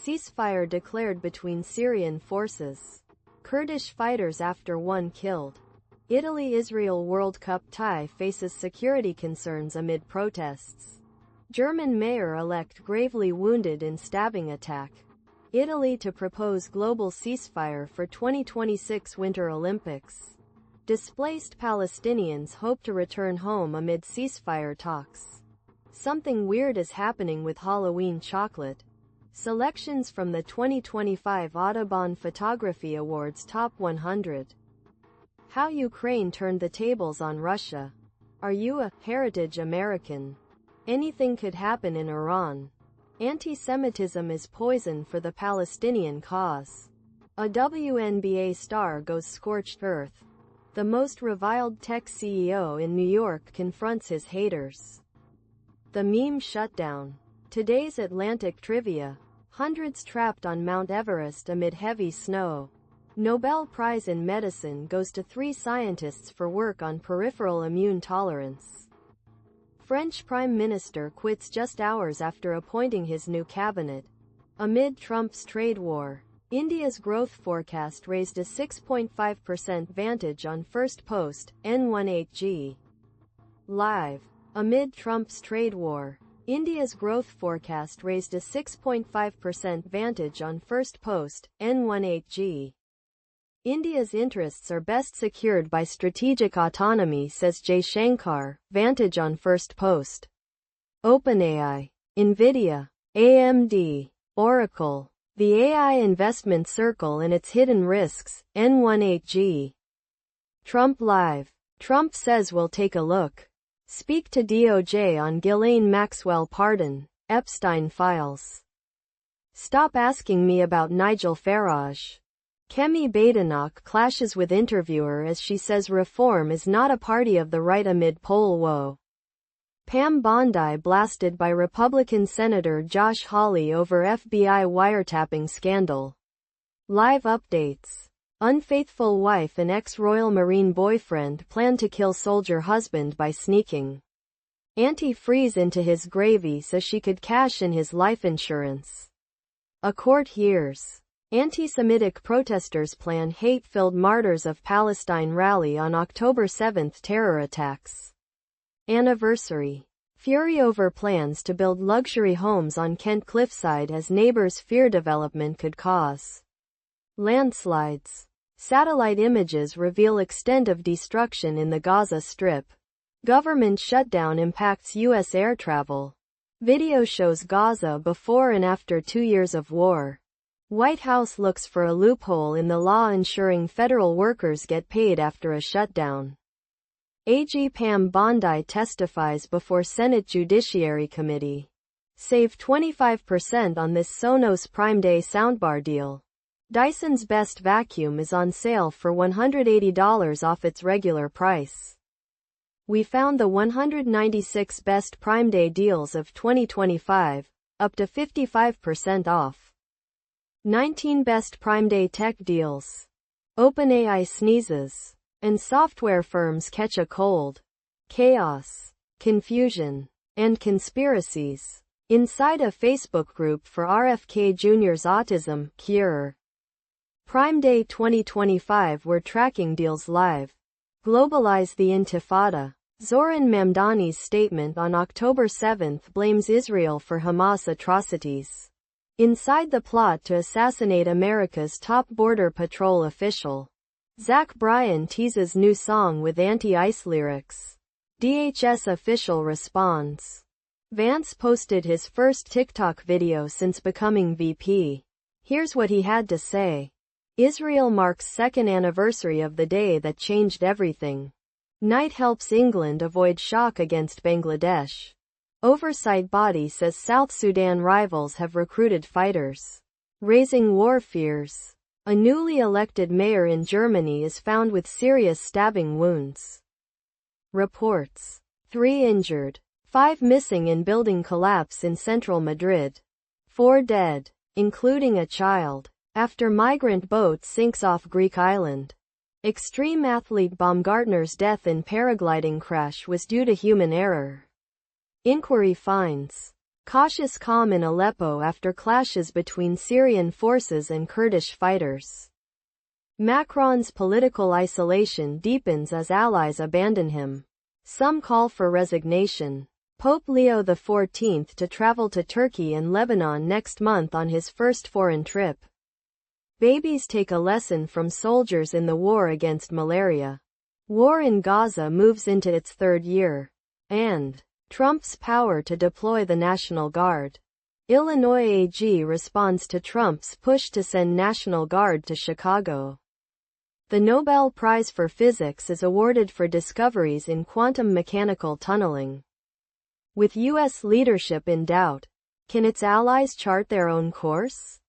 Ceasefire declared between Syrian forces. Kurdish fighters after 1 killed. Italy-Israel World Cup tie faces security concerns amid protests. German mayor-elect gravely wounded in stabbing attack. Italy to propose global ceasefire for 2026 Winter Olympics. Displaced Palestinians hope to return home amid ceasefire talks. Something weird is happening with Halloween chocolate. Selections from the 2025 Audubon Photography Awards Top 100. How Ukraine turned the tables on Russia. Are you a heritage American? Anything could happen in Iran. Anti-Semitism is poison for the Palestinian cause. A WNBA star goes scorched earth. The most reviled tech CEO in New York confronts his haters. The meme shutdown. Today's Atlantic trivia. Hundreds trapped on Mount Everest amid heavy snow. Nobel Prize in Medicine goes to 3 scientists for work on peripheral immune tolerance. French Prime Minister quits just hours after appointing his new cabinet. Amid Trump's trade war, India's growth forecast raised a 6.5% vantage on first post, N18G. Live. Amid Trump's trade war, India's growth forecast raised a 6.5% vantage on first post, N18G. India's interests are best secured by strategic autonomy, says Jay Shankar, vantage on first post. OpenAI, Nvidia, AMD, Oracle, the AI investment circle and its hidden risks, N18G. Trump Live. Trump says we'll take a look. Speak to DOJ on Ghislaine Maxwell pardon, Epstein files. Stop asking me about Nigel Farage. Kemi Badenoch clashes with interviewer as she says reform is not a party of the right amid poll woe. Pam Bondi blasted by Republican Senator Josh Hawley over FBI wiretapping scandal. Live updates. Unfaithful wife and ex-Royal Marine boyfriend plan to kill soldier husband by sneaking antifreeze into his gravy so she could cash in his life insurance. A court hears. Anti-Semitic protesters plan hate-filled Martyrs of Palestine rally on October 7 terror attacks. Anniversary. Fury over plans to build luxury homes on Kent cliffside as neighbors fear development could cause landslides. Satellite images reveal extent of destruction in the Gaza Strip. Government shutdown impacts U.S. air travel. Video shows Gaza before and after 2 years of war. White House looks for a loophole in the law ensuring federal workers get paid after a shutdown. AG Pam Bondi testifies before Senate Judiciary Committee. Save 25% on this Sonos Prime Day soundbar deal. Dyson's Best Vacuum is on sale for $180 off its regular price. We found the 196 best Prime Day deals of 2025, up to 55% off. 19 best Prime Day tech deals. OpenAI sneezes, and software firms catch a cold. Chaos, confusion, and conspiracies. Inside a Facebook group for RFK Jr.'s autism cure. Prime Day 2025 we're tracking deals live. Globalize the Intifada. Zoran Mamdani's statement on October 7 blames Israel for Hamas atrocities. Inside the plot to assassinate America's top Border Patrol official. Zach Bryan teases new song with anti-ICE lyrics. DHS official responds. Vance posted his first TikTok video since becoming VP. Here's what he had to say. Israel marks second anniversary of the day that changed everything. Knight helps England avoid shock against Bangladesh. Oversight body says South Sudan rivals have recruited fighters. Raising war fears. A newly elected mayor in Germany is found with serious stabbing wounds. Reports. 3 injured. 5 missing in building collapse in central Madrid. 4 dead, including a child, after migrant boat sinks off Greek island. Extreme athlete Baumgartner's death in paragliding crash was due to human error. Inquiry finds Cautious calm in Aleppo after clashes between Syrian forces and Kurdish fighters. Macron's political isolation deepens as allies abandon him. Some call for resignation. Pope Leo XIV to travel to Turkey and Lebanon next month on his first foreign trip. Babies take a lesson from soldiers in the war against malaria. War in Gaza moves into its third year. And Trump's power to deploy the National Guard. Illinois AG responds to Trump's push to send National Guard to Chicago. The Nobel Prize for Physics is awarded for discoveries in quantum mechanical tunneling. With U.S. leadership in doubt, can its allies chart their own course?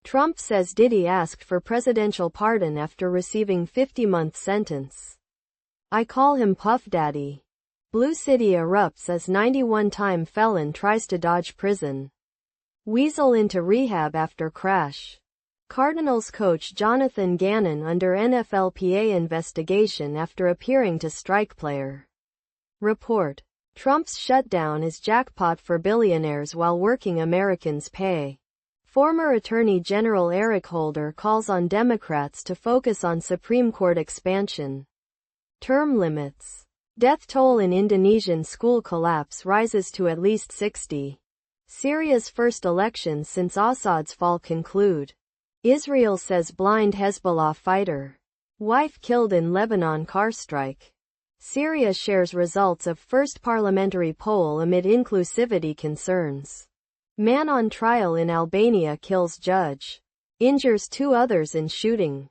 Trump says Diddy asked for presidential pardon after receiving 50-month sentence. I call him Puff Daddy. Blue City erupts as 91-time felon tries to dodge prison. Weasel into rehab after crash. Cardinals coach Jonathan Gannon under NFLPA investigation after appearing to strike player. Report. Trump's shutdown is jackpot for billionaires while working Americans pay. Former Attorney General Eric Holder calls on Democrats to focus on Supreme Court expansion. Term limits. Death toll in Indonesian school collapse rises to at least 60. Syria's first elections since Assad's fall conclude. Israel says blind Hezbollah fighter. Wife killed in Lebanon car strike. Syria shares results of first parliamentary poll amid inclusivity concerns. Man on trial in Albania kills judge. Injures 2 others in shooting.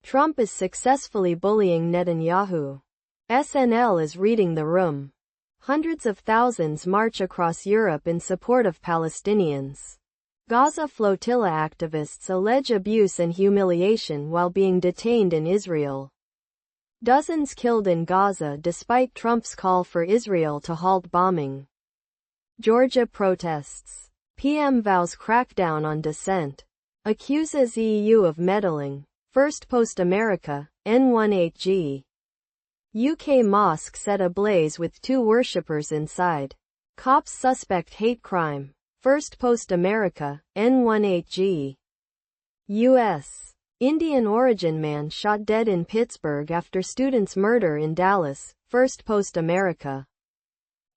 Trump is successfully bullying Netanyahu. SNL is reading the room. Hundreds of thousands march across Europe in support of Palestinians. Gaza flotilla activists allege abuse and humiliation while being detained in Israel. Dozens killed in Gaza despite Trump's call for Israel to halt bombing. Georgia protests. PM vows crackdown on dissent. Accuses EU of meddling. First Post America, N18G. UK mosque set ablaze with 2 worshippers inside. Cops suspect hate crime. First Post America, N18G. U.S. Indian origin man shot dead in Pittsburgh after student's murder in Dallas. First Post America.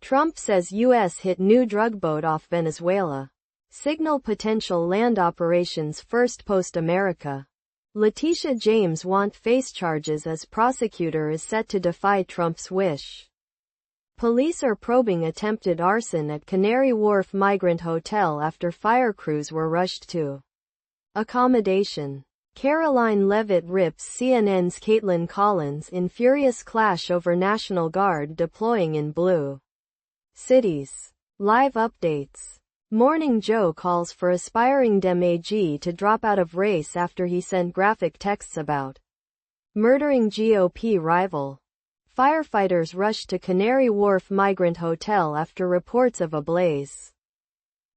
Trump says U.S. hit new drug boat off Venezuela. Signal potential land operations. First Post America. Letitia James won't face charges as prosecutor is set to defy Trump's wish. Police are probing attempted arson at Canary Wharf migrant hotel after fire crews were rushed to accommodation. Caroline Leavitt rips CNN's Caitlin Collins in furious clash over National Guard deploying in blue cities. Live updates. Morning Joe calls for aspiring Dem AG to drop out of race after he sent graphic texts about murdering GOP rival. Firefighters rushed to Canary Wharf migrant hotel after reports of a blaze.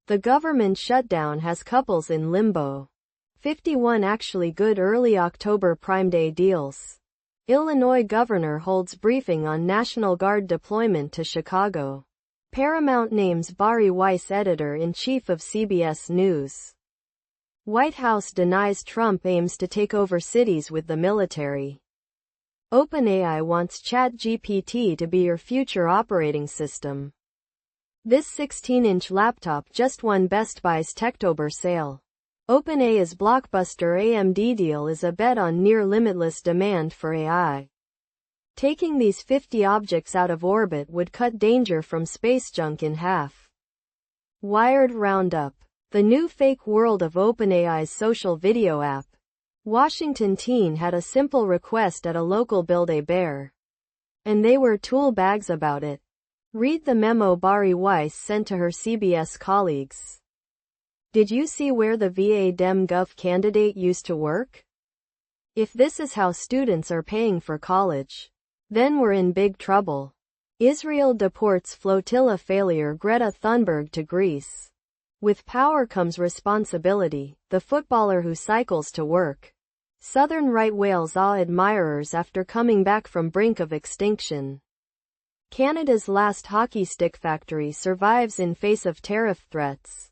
The government shutdown has couples in limbo. 51 actually good early October Prime Day deals. Illinois governor holds briefing on National Guard deployment to Chicago. Paramount names Bari Weiss editor-in-chief of CBS News. White House denies Trump aims to take over cities with the military. OpenAI wants ChatGPT to be your future operating system. This 16-inch laptop just won Best Buy's Techtober sale. OpenAI's blockbuster AMD deal is a bet on near-limitless demand for AI. Taking these 50 objects out of orbit would cut danger from space junk in half. Wired Roundup. The new fake world of OpenAI's social video app. Washington teen had a simple request at a local Build-A-Bear. And they were tool bags about it. Read the memo Bari Weiss sent to her CBS colleagues. Did you see where the VA Dem Gov candidate used to work? If this is how students are paying for college, then we're in big trouble. Israel deports flotilla failure Greta Thunberg to Greece. With power comes responsibility, the footballer who cycles to work. Southern right whales awe admirers after coming back from brink of extinction. Canada's last hockey stick factory survives in face of tariff threats.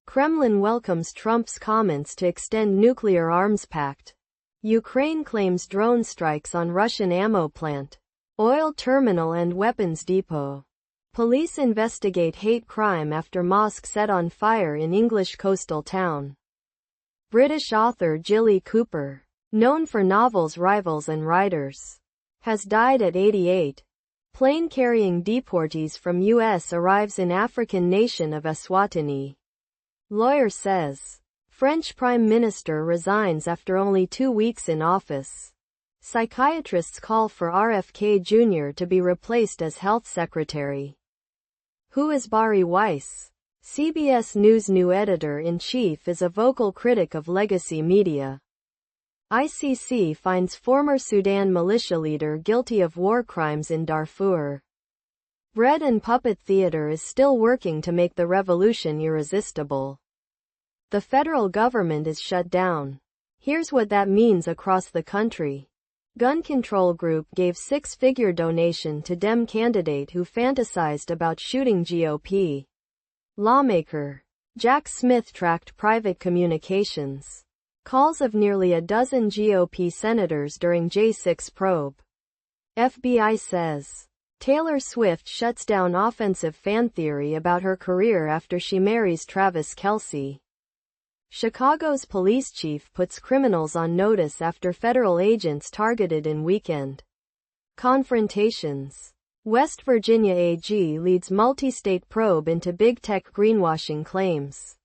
Kremlin welcomes Trump's comments to extend nuclear arms pact. Ukraine claims drone strikes on Russian ammo plant, oil terminal and weapons depot. Police investigate hate crime after mosque set on fire in English coastal town. British author Gilly Cooper, known for novels Rivals and Riders, has died at 88. Plane carrying deportees from U.S. arrives in African nation of Eswatini. Lawyer says. French Prime Minister resigns after only 2 weeks in office. Psychiatrists call for RFK Jr. to be replaced as health secretary. Who is Bari Weiss? CBS News new editor-in-chief is a vocal critic of legacy media. ICC finds former Sudan militia leader guilty of war crimes in Darfur. Bread and Puppet Theater is still working to make the revolution irresistible. The federal government is shut down. Here's what that means across the country. Gun control group gave 6-figure donation to Dem candidate who fantasized about shooting GOP lawmaker. Jack Smith tracked private communications. Calls of nearly a dozen GOP senators during J6 probe. FBI says. Taylor Swift shuts down offensive fan theory about her career after she marries Travis Kelce. Chicago's police chief puts criminals on notice after federal agents targeted in weekend confrontations. West Virginia AG leads multi-state probe into big tech greenwashing claims.